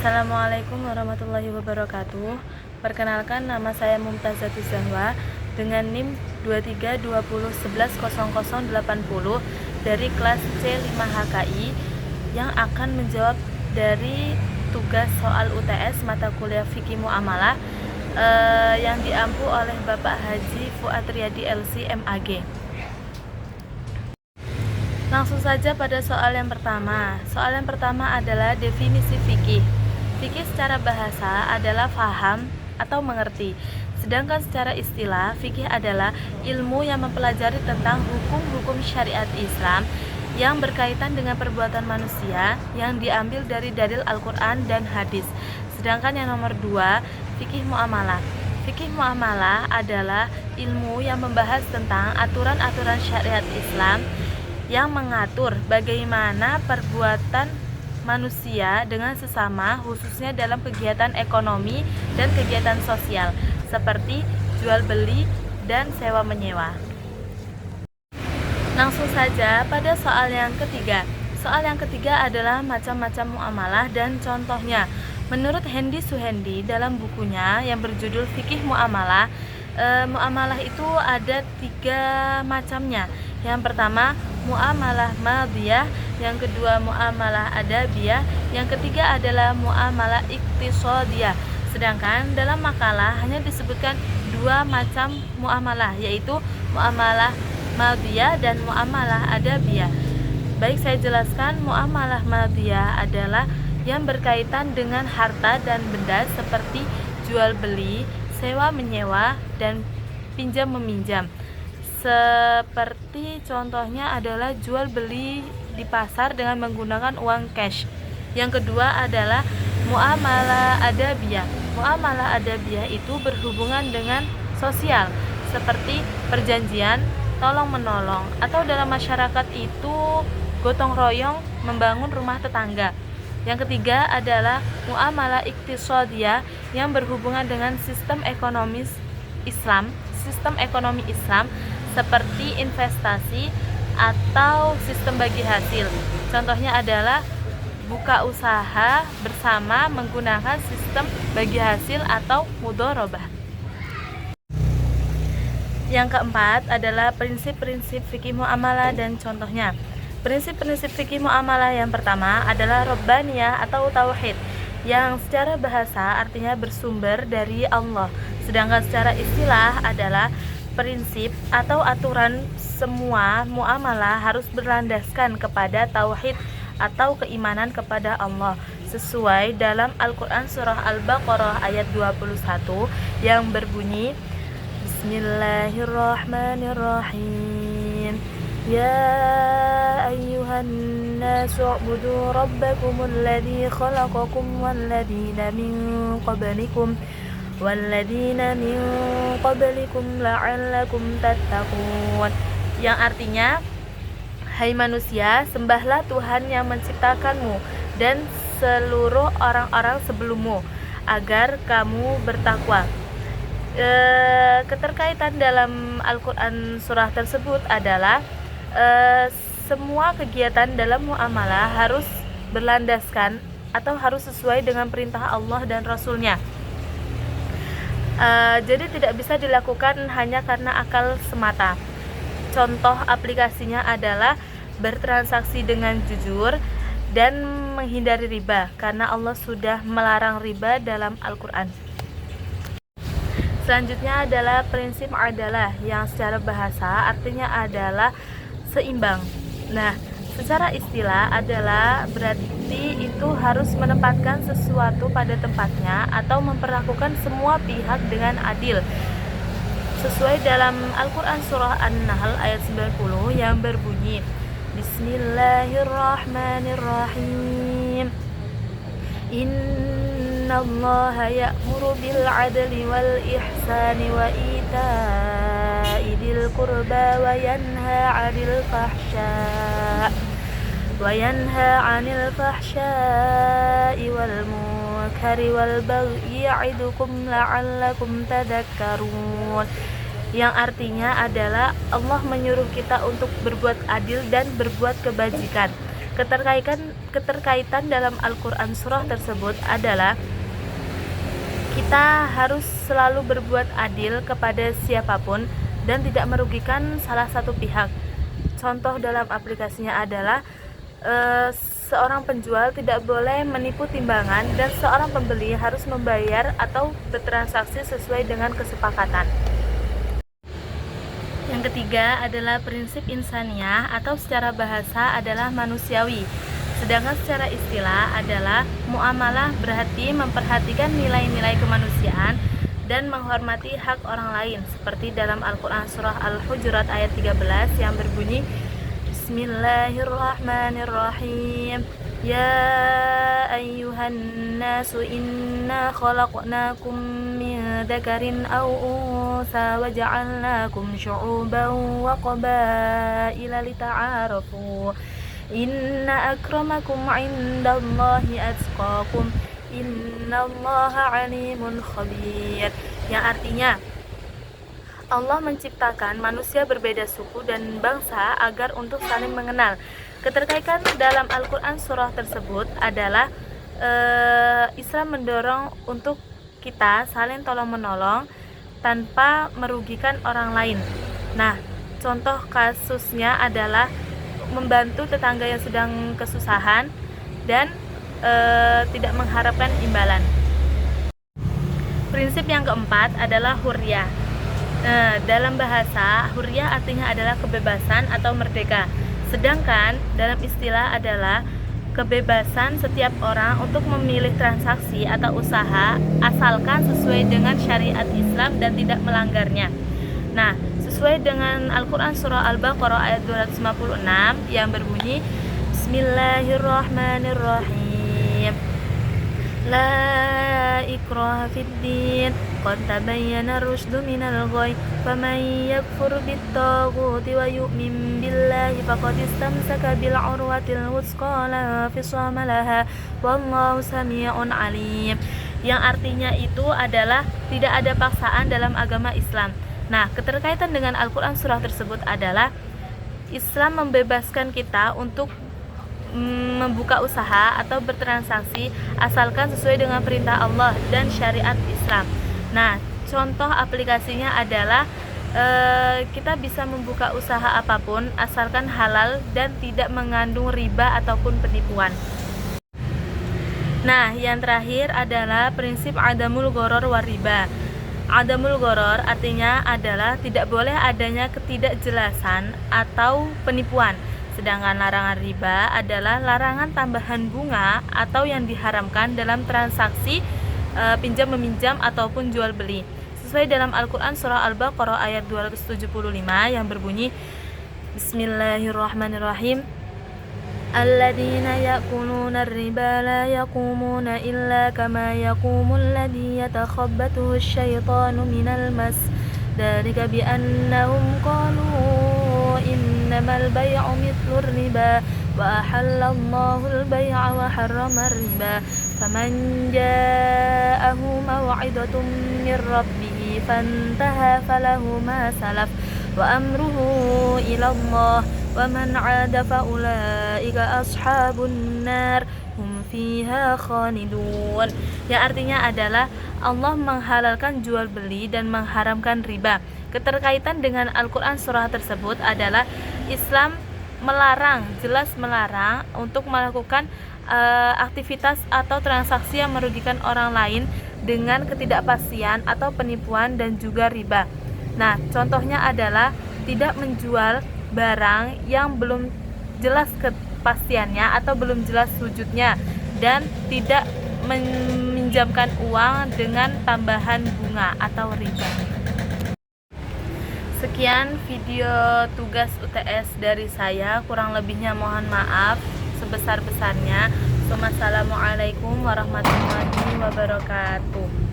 Assalamualaikum warahmatullahi wabarakatuh. Perkenalkan, nama saya Mumtazatul Zahwa dengan NIM 2320110080 dari kelas C5HKI yang akan menjawab dari tugas soal UTS mata kuliah Fikih Muamalah yang diampu oleh Bapak Haji Fuad Riyadi LC MAG. Langsung saja pada soal yang pertama. Soal yang pertama adalah definisi fikih. Fikih secara bahasa adalah faham atau mengerti. Sedangkan secara istilah, fikih adalah ilmu yang mempelajari tentang hukum-hukum syariat Islam yang berkaitan dengan perbuatan manusia yang diambil dari dalil Al-Quran dan hadis. Sedangkan yang nomor 2, fikih muamalah. Fikih muamalah adalah ilmu yang membahas tentang aturan-aturan syariat Islam yang mengatur bagaimana perbuatan manusia dengan sesama, khususnya dalam kegiatan ekonomi dan kegiatan sosial seperti jual beli dan sewa menyewa. Langsung saja pada soal yang ketiga. Soal yang ketiga adalah macam-macam muamalah dan contohnya. Menurut Hendy Suhendi dalam bukunya yang berjudul Fikih Muamalah, muamalah itu ada 3 macamnya. Yang pertama, muamalah madiyah, yang kedua muamalah adabiyah, yang ketiga adalah muamalah iktisadiyah. Sedangkan dalam makalah hanya disebutkan 2 macam muamalah, yaitu muamalah madiyah dan muamalah adabiyah. Baik, saya jelaskan. Muamalah madiyah adalah yang berkaitan dengan harta dan benda seperti jual beli, sewa menyewa, dan pinjam meminjam. Seperti contohnya adalah jual beli di pasar dengan menggunakan uang cash. Yang kedua adalah muamalah adabiyah. Muamalah adabiyah itu berhubungan dengan sosial, seperti perjanjian, tolong menolong, atau dalam masyarakat itu gotong royong membangun rumah tetangga. Yang ketiga adalah muamalah iktisadiyah yang berhubungan dengan sistem ekonomi Islam seperti investasi atau sistem bagi hasil. Contohnya adalah buka usaha bersama menggunakan sistem bagi hasil atau mudharabah. Yang keempat adalah prinsip-prinsip fikih muamalah dan contohnya. Prinsip-prinsip fikih muamalah yang pertama adalah Rabbaniyah atau tauhid, yang secara bahasa artinya bersumber dari Allah. Sedangkan secara istilah adalah prinsip atau aturan semua muamalah harus berlandaskan kepada tauhid atau keimanan kepada Allah, sesuai dalam Al-Quran surah Al-Baqarah ayat 21 yang berbunyi Bismillahirrahmanirrahim. Ya ayyuhan nasu u'budu rabbakumul ladzi khalaqakum walladzina min qablikum la'allakum tattaqun, yang artinya, hai manusia, sembahlah Tuhan yang menciptakanmu dan seluruh orang-orang sebelummu agar kamu bertakwa. Keterkaitan dalam Al-Quran surah tersebut adalah semua kegiatan dalam muamalah harus berlandaskan atau harus sesuai dengan perintah Allah dan Rasulnya. Jadi tidak bisa dilakukan hanya karena akal semata. Contoh aplikasinya adalah bertransaksi dengan jujur dan menghindari riba, karena Allah sudah melarang riba dalam Al-Quran. Selanjutnya adalah prinsip adalah, yang secara bahasa artinya adalah seimbang. Nah, secara istilah adalah berarti itu harus menempatkan sesuatu pada tempatnya atau memperlakukan semua pihak dengan adil, sesuai dalam Al-Quran surah An-Nahl ayat 90 yang berbunyi Bismillahirrahmanirrahim. Innallaha ya'muru bil 'adli wal ihsani wa ita'i dzil qurba wa yanha 'anil fahsya'i wal munkari wal baghi ya'idukum la'allakum tadhakkarun, yang artinya adalah Allah menyuruh kita untuk berbuat adil dan berbuat kebajikan, Keterkaitan dalam Al-Quran surah tersebut adalah kita harus selalu berbuat adil kepada siapapun dan tidak merugikan salah satu pihak. Contoh dalam aplikasinya adalah seorang penjual tidak boleh menipu timbangan dan seorang pembeli harus membayar atau bertransaksi sesuai dengan kesepakatan. Yang ketiga adalah prinsip insaniyah atau secara bahasa adalah manusiawi. Sedangkan secara istilah adalah muamalah, berarti memperhatikan nilai-nilai kemanusiaan dan menghormati hak orang lain, seperti dalam Al-Quran surah Al-Hujurat ayat 13 yang berbunyi Bismillahirrahmanirrahim. Ya ayyuhan nasu inna khalaqnakum min dzakarin aw unsa wa ja'alnakum syu'uban wa qabaila lita'arafu. Inna akramakum 'indallahi atqakum. Innallaha 'alimun khabir. Yang artinya Allah menciptakan manusia berbeda suku dan bangsa agar untuk saling mengenal. Keterkaitan dalam Al-Quran surah tersebut adalah Islam mendorong untuk kita saling tolong-menolong tanpa merugikan orang lain. Nah, contoh kasusnya adalah membantu tetangga yang sedang kesusahan dan tidak mengharapkan imbalan. Prinsip yang keempat adalah hurriyah. Dalam bahasa, hurriyah artinya adalah kebebasan atau merdeka. Sedangkan dalam istilah adalah kebebasan setiap orang untuk memilih transaksi atau usaha asalkan sesuai dengan syariat Islam dan tidak melanggarnya. Nah, sesuai dengan Al-Quran surah Al-Baqarah ayat 256 yang berbunyi Bismillahirrahmanirrahim. La ikraha fid din qad tabayyana ar-rusydu minal ghayy faman yakfur bit-taghuti wa yu'min billahi faqad istamsaka bil 'urwatil wuthqa la fisama laha wallahu samii'un 'alim. Yang artinya itu adalah tidak ada paksaan dalam agama Islam. Nah, keterkaitan dengan Al-Quran surah tersebut adalah Islam membebaskan kita untuk membuka usaha atau bertransaksi asalkan sesuai dengan perintah Allah dan syariat Islam. Nah, contoh aplikasinya adalah kita bisa membuka usaha apapun asalkan halal dan tidak mengandung riba ataupun penipuan. Nah, yang terakhir adalah prinsip adamul gharar war riba. Adamul gharar artinya adalah tidak boleh adanya ketidakjelasan atau penipuan. Sedangkan larangan riba adalah larangan tambahan bunga atau yang diharamkan dalam transaksi pinjam meminjam ataupun jual beli. Sesuai dalam Al-Quran surah Al-Baqarah ayat 275 yang berbunyi Bismillahirrahmanirrahim. Alladzina ya'kuluna ar-riba la yaqumuna illa kama yaqumul ladzi yatakhabbathu asy-syaitanu minal mas. Dzalika bi annahum qalu innamal bay'u mithlur riba wa ahallallahu al-bay'a wa harrama ar-riba. Faman ja'ahu maw'idatun min rabbih fantaha falahu ma salaf wa amruhu ila Allah wa man 'ada fa ulaika ashabun nar hum fiha khalidun. Yang artinya adalah Allah menghalalkan jual beli dan mengharamkan riba. Keterkaitan dengan Al-Quran surah tersebut adalah Islam melarang, jelas melarang untuk melakukan aktivitas atau transaksi yang merugikan orang lain dengan ketidakpastian atau penipuan dan juga riba. Nah, contohnya adalah tidak menjual barang yang belum jelas kepastiannya atau belum jelas wujudnya dan tidak meminjamkan uang dengan tambahan bunga atau riba. Sekian video tugas UTS dari saya, kurang lebihnya mohon maaf sebesar-besarnya. Wassalamualaikum warahmatullahi wabarakatuh.